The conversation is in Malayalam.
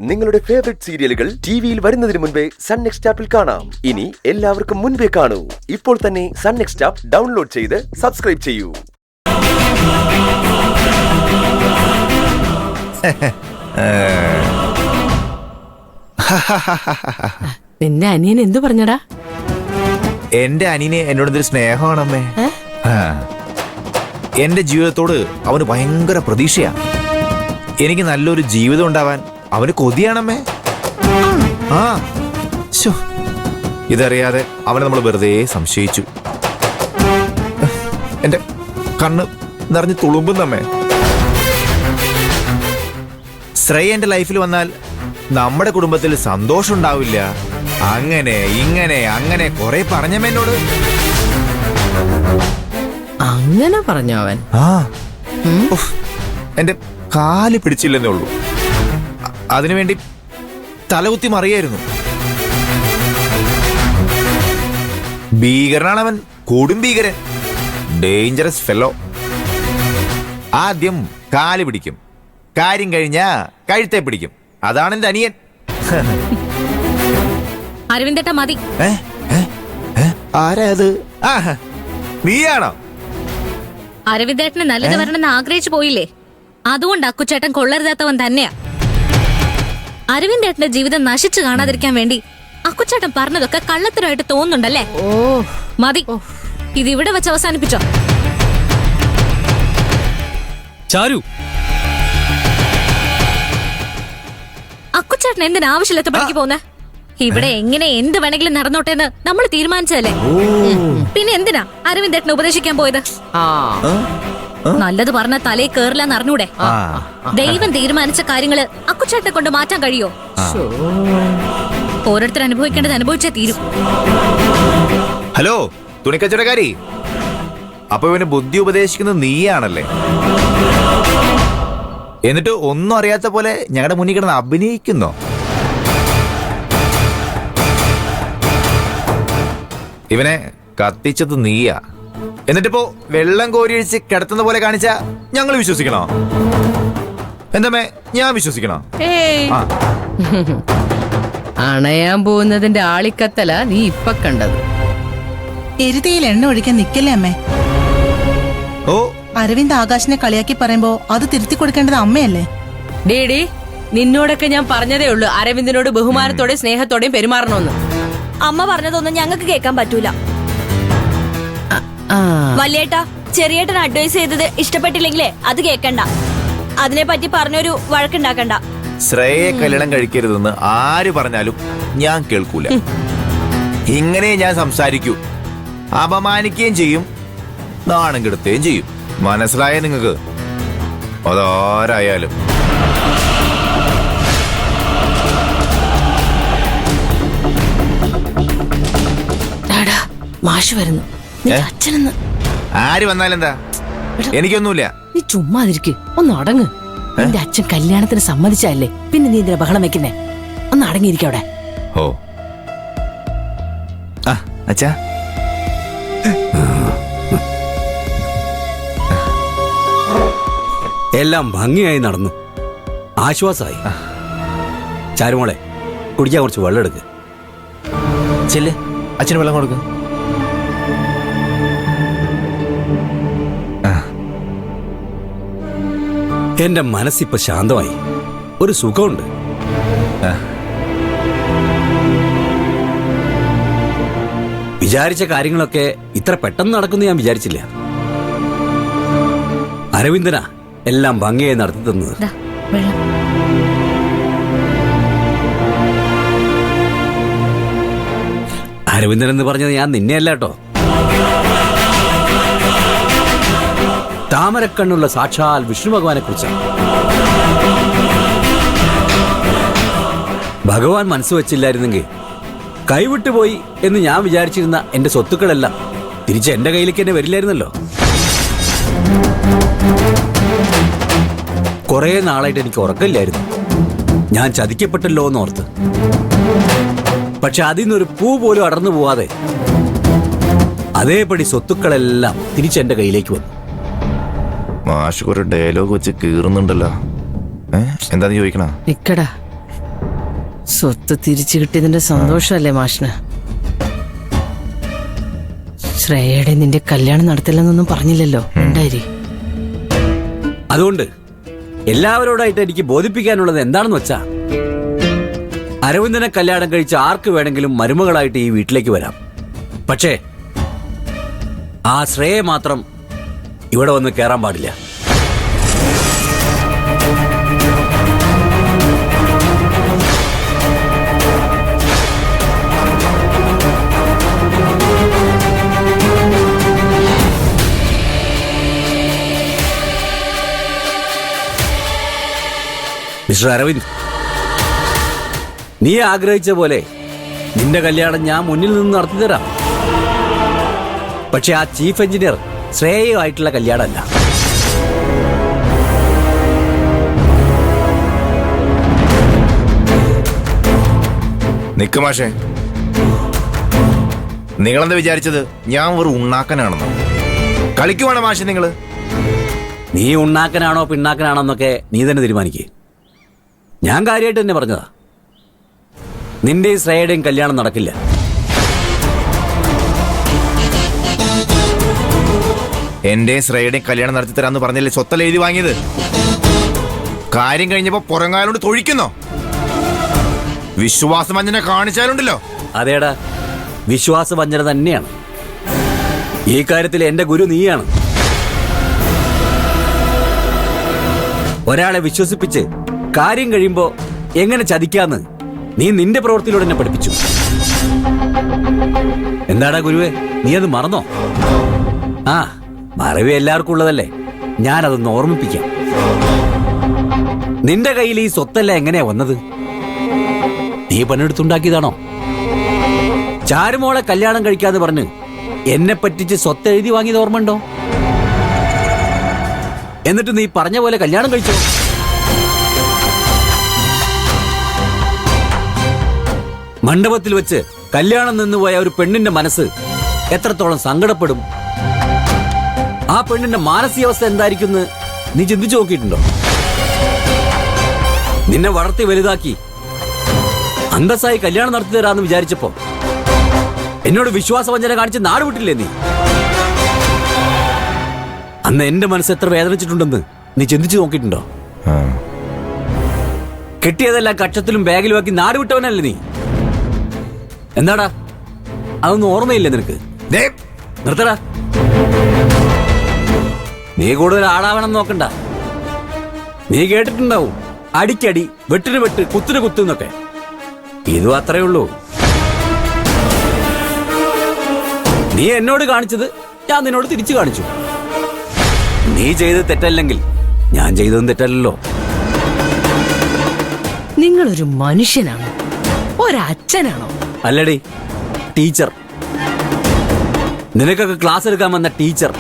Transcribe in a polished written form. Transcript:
നിങ്ങളുടെ ഫേവറേറ്റ് സീരിയലുകൾ ടിവിയിൽ വരുന്നതിന് മുൻപേ സൺ നെക്സ്റ്റ് ആപ്പിൽ കാണാം. ഇനി എല്ലാവർക്കും മുൻപേ കാണൂ. ഇപ്പോൾ തന്നെ സൺ നെക്സ്റ്റ് ആപ്പ് ഡൗൺലോഡ് ചെയ്ത് സബ്സ്ക്രൈബ് ചെയ്യൂ. നിന്റെ അനിയൻ എന്തു പറഞ്ഞടാ? എന്റെ അനിയന് എന്നോട് എന്തൊരു സ്നേഹമാണമ്മേ. എന്റെ ജീവിതത്തോട് അവന് ഭയങ്കര പ്രതീക്ഷയാ. എനിക്ക് നല്ലൊരു ജീവിതം ഉണ്ടാവാൻ അവന് കൊതിയാണമ്മേ. ഇതറിയാതെ അവനെ നമ്മൾ വെറുതെ സംശയിച്ചു. എന്റെ കണ്ണ് നിറഞ്ഞ് തുളുമ്പുന്നമ്മേ. ശ്രേയ എന്റെ ലൈഫിൽ വന്നാൽ നമ്മുടെ കുടുംബത്തിൽ സന്തോഷം ഉണ്ടാവില്ല. അങ്ങനെ ഇങ്ങനെ അങ്ങനെ കുറെ പറഞ്ഞമ്മ എന്നോട്. അങ്ങനെ പറഞ്ഞോ അവൻ? എന്റെ കാല് പിടിച്ചില്ലെന്നേ ഉള്ളൂ. അതിനുവേണ്ടി തലകുത്തി മറിയായിരുന്നു. ഭീകരനാണ് അവൻ, കൊടും ഭീകരൻ, ഡേഞ്ചറസ് ഫെല്ലോ. ആദ്യം കാല് പിടിക്കും, കാര്യം കഴിഞ്ഞാ കഴുത്തെ പിടിക്കും. അതാണ് എന്റെ അനിയൻ. അരവിന്ദേട്ട മതി. ആരാ അത്? നീയാണോ? അരവിന്ദേട്ടന് നല്ലത് വരണമെന്ന് ആഗ്രഹിച്ചു പോയില്ലേ? അതുകൊണ്ട് അക്കുച്ചേട്ടൻ കൊള്ളരുതാത്തവൻ തന്നെയാ. അരവിന്ദേട്ടന്റെ ജീവിതം നശിച്ചു കാണാതിരിക്കാൻ വേണ്ടി അക്കുച്ചേട്ടൻ പറഞ്ഞതൊക്കെ കള്ളത്തരമായിട്ട് തോന്നുന്നുണ്ടല്ലേ? മതി, ഇതിവിടെ വെച്ച് അവസാനിപ്പിച്ചോ. ചാരു, അക്കുച്ചേട്ടൻ എന്തിനാവശ്യമില്ലാത്ത പണിക്ക് പോന്നെ? ഇവിടെ എങ്ങനെ എന്ത് വേണമെങ്കിലും നടന്നോട്ടെ എന്ന് നമ്മൾ തീരുമാനിച്ചതല്ലേ. പിന്നെ എന്തിനാ അരവിന്ദേട്ടനെ ഉപദേശിക്കാൻ പോയത്? നല്ലത് പറഞ്ഞ തലേ കേറില്ലെന്ന് അറിഞ്ഞൂടെ? ദൈവം തീരുമാനിച്ച കാര്യങ്ങള് അക്കുച്ചേട്ടനെ കൊണ്ട് മാറ്റാൻ കഴിയോ? ഓരോരുത്തർ അനുഭവിക്കേണ്ടത് അനുഭവിച്ചേ തീരും. ഹലോ തുണിക്കച്ചവടക്കാരി, അപ്പൊ ഇവന് ബുദ്ധി ഉപദേശിക്കുന്നത് നീയാണല്ലേ? എന്നിട്ട് ഒന്നും അറിയാത്ത പോലെ ഞങ്ങളുടെ മുന്നിൽ കിടന്ന് അഭിനയിക്കുന്നോ? ഇവനെ കത്തിച്ചത് നീയാ. എന്നിട്ടിപ്പോ വെള്ളം കോരിയൊഴിച്ച് കിടത്തുന്ന പോലെ കാണിച്ചാ ഞങ്ങൾ വിശ്വസിക്കണോ? എന്തമ്മേ, ഞാൻ വിശ്വസിക്കണോ? അണയാൻ പോകുന്നതിന്റെ ആളിക്കത്തല നീ ഇപ്പൊ കണ്ടത്. എരുതിയിൽ എണ്ണ ഒഴിക്കാൻ നിക്കല്ലേ അമ്മേ. ഓ, അരവിന്ദ് ആകാശിനെ കളിയാക്കി പറയുമ്പോ അത് തിരുത്തി കൊടുക്കേണ്ടത് അമ്മയല്ലേ? ഡേഡി, നിന്നോടൊക്കെ ഞാൻ പറഞ്ഞതേ ഉള്ളൂ അരവിന്ദിനോട് ബഹുമാനത്തോടെയും സ്നേഹത്തോടെയും പെരുമാറണമെന്ന്. അമ്മ പറഞ്ഞതൊന്നും ഞങ്ങൾക്ക് കേൾക്കാൻ പറ്റൂല. വല്യേട്ടാ, ചെറിയേട്ടൻ അഡ്വൈസ് ചെയ്തത് ഇഷ്ടപ്പെട്ടില്ലെങ്കിലേ അത് കേക്കണ്ട. അതിനെ പറ്റി പറഞ്ഞൊരു വഴക്കുണ്ടാക്കണ്ട. ശ്രേയെ കല്യാണം കഴിക്കരുതെന്ന് ആര് പറഞ്ഞാലും ഞാൻ കേൾക്കൂല. ഇങ്ങനെ ഞാൻ സംസാരിക്കൂ. അപമാനിക്കുകയും ചെയ്യും, നാണം കെടുത്തുകയും ചെയ്യും. മനസ്സിലായ നിങ്ങൾക്ക്? അതാരായാലും. മാഷ് വരുന്നു. അച്ഛനെന്ന് ആര് വന്നാലെന്താ? എനിക്കൊന്നുമില്ല. നീ ചുമ്മാതിരിക്ക്, ഒന്ന് അടങ്ങ്. നിന്റെ അച്ഛൻ കല്യാണത്തിന് സമ്മതിച്ചല്ലേ, പിന്നെ നീ എന്തിനാ ബഹളം വെക്കുന്നേ? ഒന്ന് അടങ്ങിയിരിക്കവിടെ. ഓ, അച്ഛാ, എല്ലാം ഭംഗിയായി നടന്നു, ആശ്വാസമായി. ചാരുമോളെ, കുടിക്കാൻ കുറച്ച് വെള്ളം എടുക്ക്. ചെല്ല്, അച്ഛന് വെള്ളം കൊടുക്ക്. എന്റെ മനസ്സിപ്പോ ശാന്തമായി, ഒരു സുഖമുണ്ട്. വിചാരിച്ച കാര്യങ്ങളൊക്കെ ഇത്ര പെട്ടെന്ന് നടക്കുന്നു ഞാൻ വിചാരിച്ചില്ല. അരവിന്ദനാ എല്ലാം ഭംഗിയായി നടത്തി തന്നത്. അരവിന്ദൻ എന്ന് പറഞ്ഞത് ഞാൻ നിന്നെയല്ല കേട്ടോ. താമരക്കണ്ണുള്ള സാക്ഷാൽ വിഷ്ണു ഭഗവാനെ കുറിച്ചാണ്. ഭഗവാൻ മനസ്സ് വച്ചില്ലായിരുന്നെങ്കിൽ കൈവിട്ടുപോയി എന്ന് ഞാൻ വിചാരിച്ചിരുന്ന എന്റെ സ്വത്തുക്കളെല്ലാം തിരിച്ച് എന്റെ കയ്യിലേക്ക് തന്നെ വരില്ലായിരുന്നല്ലോ. കുറെ നാളായിട്ട് എനിക്ക് ഉറക്കമില്ലായിരുന്നു. ഞാൻ ചതിക്കപ്പെട്ടല്ലോ എന്നോർത്ത്. പക്ഷെ അതിൽ നിന്നൊരു പൂ പോലും അടർന്നു പോവാതെ അതേപടി സ്വത്തുക്കളെല്ലാം തിരിച്ചെന്റെ കയ്യിലേക്ക് വന്നു. മാഷ് കുറെ ഡയലോഗ് വെച്ച് കീറുന്നുണ്ടല്ലോ. എന്താന്ന് ചോദിക്കണ? നിക്കടാ, സ്വത്ത് തിരിച്ചു കിട്ടിയതിന്റെ സന്തോഷമല്ലേ മാഷിന്? ശ്രേയയുടെ നിന്റെ കല്യാണം നടത്തില്ലെന്നൊന്നും പറഞ്ഞില്ലല്ലോ, ഉണ്ടായി. അതുകൊണ്ട് എല്ലാവരോടായിട്ട് എനിക്ക് ബോധിപ്പിക്കാനുള്ളത് എന്താണെന്ന് വെച്ചാ, അരവിന്ദനെ കല്യാണം കഴിച്ച ആർക്ക് വേണമെങ്കിലും മരുമകളായിട്ട് ഈ വീട്ടിലേക്ക് വരാം. പക്ഷേ ആ ശ്രേയ മാത്രം ഇവിടെ വന്ന് കയറാൻ പാടില്ല. മിസ്റ്റർ അരവിന്ദ്, നീ ആഗ്രഹിച്ച പോലെ നിന്റെ കല്യാണം ഞാൻ മുന്നിൽ നിന്ന് നടത്തി തരാം. പക്ഷെ ആ ചീഫ് എഞ്ചിനീയർ ശ്രേയയുമായിട്ടുള്ള കല്യാണമല്ല. നിക്ക് മാഷേ, നിങ്ങളെന്താ വിചാരിച്ചത് ഞാൻ ഒരു ഉണ്ണാക്കനാണെന്നോ? കളിക്കുവാണോ മാഷെ നിങ്ങള്? നീ ഉണ്ണാക്കനാണോ പിണ്ണാക്കനാണോ എന്നൊക്കെ നീ തന്നെ തീരുമാനിക്കേ. ഞാൻ കാര്യമായിട്ട് തന്നെ പറഞ്ഞതാ, നിന്റെയും ശ്രേയയുടെയും കല്യാണം നടക്കില്ല. എന്റെയും ശ്രേയയുടെയും കല്യാണം നടത്തി തരാന്ന് പറഞ്ഞല്ലേ സ്വത്തല്ല എഴുതി വാങ്ങിയത്? കാര്യം കഴിഞ്ഞപ്പോ പുറങ്കാലോണ്ട് തൊഴിക്കുന്നോ? വിശ്വാസമഞ്ജന കാണിച്ചാലുണ്ടല്ലോ. അതേടാ, വിശ്വാസവഞ്ചന തന്നെയാണ്. ഈ കാര്യത്തിൽ എന്റെ ഗുരു നീയാണ്. ഒരാളെ വിശ്വസിപ്പിച്ച് കാര്യം കഴിയുമ്പോ എങ്ങനെ ചതിക്കാന്ന് നീ നിന്റെ പ്രവൃത്തിയിലൂടെ എന്നെ പഠിപ്പിച്ചു. എന്താടാ ഗുരുവേ, നീ അത് മറന്നോ? ആ, മറവി എല്ലാവർക്കും ഉള്ളതല്ലേ, ഞാനതൊന്ന് ഓർമ്മിപ്പിക്കാം. നിന്റെ കയ്യിൽ ഈ സ്വത്തല്ല എങ്ങനെയാ വന്നത്? നീ പണിയെടുത്തുണ്ടാക്കിയതാണോ? ചാരുമോളെ കല്യാണം കഴിക്കാന്ന് പറഞ്ഞ് എന്നെ പറ്റിച്ച് സ്വത്ത് എഴുതി വാങ്ങിയത് ഓർമ്മയുണ്ടോ? എന്നിട്ട് നീ പറഞ്ഞ പോലെ കല്യാണം കഴിച്ചോ? മണ്ഡപത്തിൽ വെച്ച് കല്യാണം നിന്നുപോയ ഒരു പെണ്ണിന്റെ മനസ്സ് എത്രത്തോളം സങ്കടപ്പെടും? ആ പെണ്ണിന്റെ മാനസികാവസ്ഥ എന്തായിരിക്കും നീ ചിന്തിച്ചു നോക്കിയിട്ടുണ്ടോ? നിന്നെ വളർത്തി വലുതാക്കി അന്തസ്സായി കല്യാണം നടത്തി തരാന്ന് വിചാരിച്ചപ്പോ എന്നോട് വിശ്വാസവഞ്ചന കാണിച്ച് നാട് വിട്ടില്ലേ നീ? അന്ന് എന്റെ മനസ്സ് എത്ര വേദനിച്ചിട്ടുണ്ടെന്ന് നീ ചിന്തിച്ചു നോക്കിയിട്ടുണ്ടോ? കിട്ടിയതെല്ലാം കക്ഷത്തിലും ബാഗിലും ആക്കി നാട് വിട്ടവനല്ലേ നീ? എന്താടാ, അതൊന്നും ഓർമ്മയില്ലേ നിനക്ക്? നിർത്തടാ, നീ കൂടുതൽ ആളാവണം നോക്കണ്ട. നീ കേട്ടിട്ടുണ്ടാവും അടിക്കടി, വെട്ടിന് വെട്ട്, കുത്തിന് കുത്ത് എന്നൊക്കെ. ഇതും അത്രേ ഉള്ളൂ. നീ എന്നോട് കാണിച്ചത് ഞാൻ നിന്നോട് തിരിച്ചു കാണിച്ചു. നീ ചെയ്ത് തെറ്റല്ലെങ്കിൽ ഞാൻ ചെയ്തതും തെറ്റല്ലോ. നിങ്ങളൊരു മനുഷ്യനാണോ, ഒരച്ഛനാണോ? അല്ലടി, ടീച്ചർ. നിനക്കൊക്കെ ക്ലാസ് എടുക്കാൻ വന്ന ടീച്ചർ.